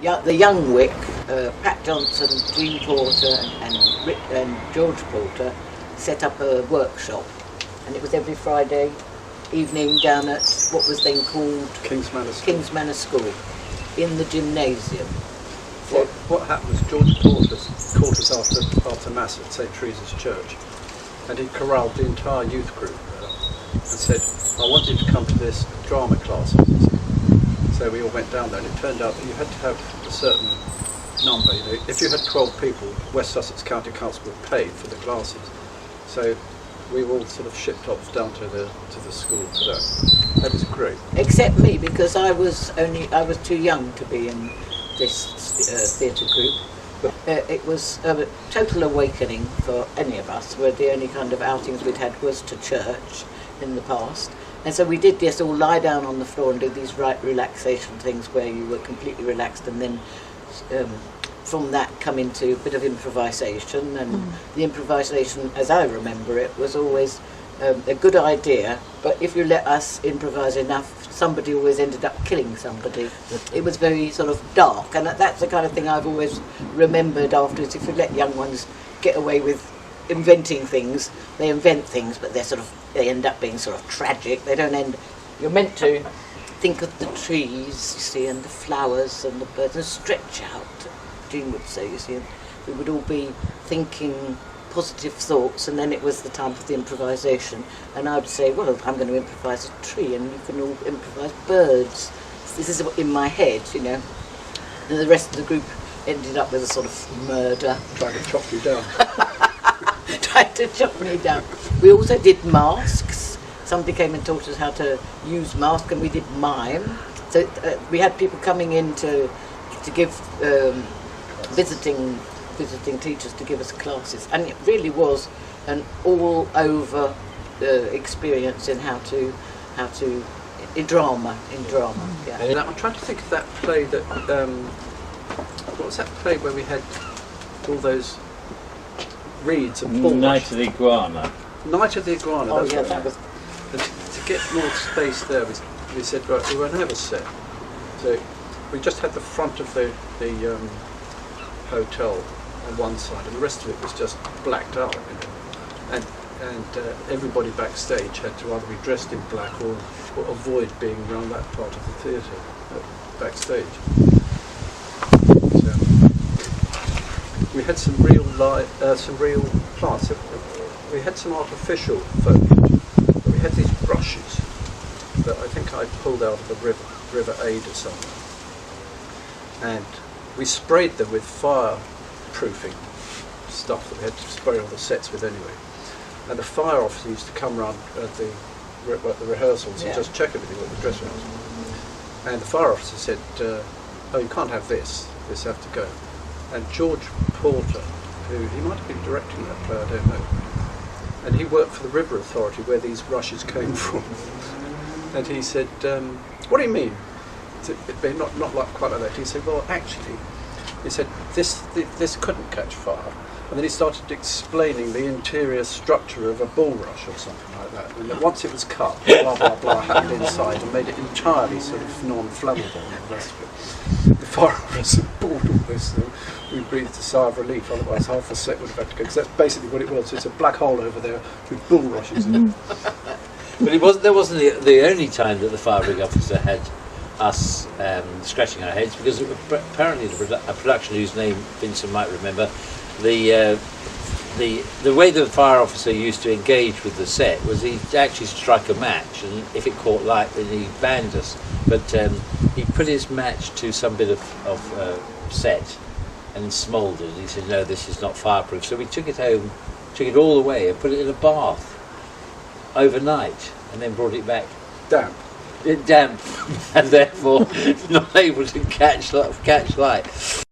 the young Wick, Pat Johnson, Jean Porter and George Porter set up a workshop, and it was every Friday evening down at what was then called King's Manor School in the gymnasium. So what happened was George Porter caught us after Mass at St Teresa's Church, and he corralled the entire youth group and said, I want you to come to this drama class. So we all went down there, and it turned out that you had to have a certain number. If you had 12 people, West Sussex County Council would pay for the classes. So we were all sort of shipped off down to the school for that. That was great. Except me, because I was too young to be in this theatre group. It was a total awakening for any of us, where the only kind of outings we'd had was to church in the past. And so we did just all lie down on the floor and do these right relaxation things where you were completely relaxed, and then from that come into a bit of improvisation. And the improvisation, as I remember it, was always a good idea, but if you let us improvise enough, somebody always ended up killing somebody. It was very sort of dark, and that's the kind of thing I've always remembered afterwards. If you let young ones get away with inventing things, they invent things, but they end up being sort of tragic. They don't end. You're meant to think of the trees, you see, and the flowers and the birds, and stretch out. Jean would say, you see, and we would all be thinking positive thoughts, and then it was the time for the improvisation, and I would say, well, I'm going to improvise a tree, and you can all improvise birds. This is in my head, you know. And the rest of the group ended up with a sort of murder. Trying to chop you down. Tried to chop me down. We also did masks. Somebody came and taught us how to use masks, and we did mime. So we had people coming in to give visiting teachers to give us classes, and it really was an all over experience in how to in drama. Yeah. And I'm trying to think of that play that what was that play where we had all those reeds and balls? Night of the Iguana. Night of the Iguana. Oh that's yeah, right. that was. And to get more space there, we said, right, we won't have a set. So we just had the front of the hotel on one side, and the rest of it was just blacked out. And everybody backstage had to either be dressed in black or avoid being around that part of the theatre backstage. So we had some real plants. We had some artificial foliage, but we had these brushes that I think I pulled out of the River Aid or something, and we sprayed them with fireproofing stuff that we had to spray all the sets with anyway. And the fire officer used to come round at the rehearsals and just check everything with the dress rehearsal. And the fire officer said, "Oh, you can't have this. This has to go." And George Porter, who he might have been directing that play, I don't know, and he worked for the River Authority where these brushes came from. And he said, "What do you mean?" Not like quite like that. He said, "Well, actually," he said, this couldn't catch fire." And then he started explaining the interior structure of a bulrush or something like that. And that once it was cut, blah blah blah happened inside and made it entirely sort of non-flammable and the rest of it. The fire officer bought all this, and we breathed a sigh of relief. Otherwise, half the set would have had to go, because that's basically what it was. It's a black hole over there with bulrushes in it. But that wasn't the only time that the fire rig officer had us scratching our heads, because apparently a production whose name Vincent might remember, the way the fire officer used to engage with the set was he'd actually strike a match, and if it caught light then he banned us, but he put his match to some bit of set and smouldered. He said, "No, this is not fireproof." So we took it home, took it all the way and put it in a bath overnight, and then brought it back Damn. damp and therefore not able to catch light.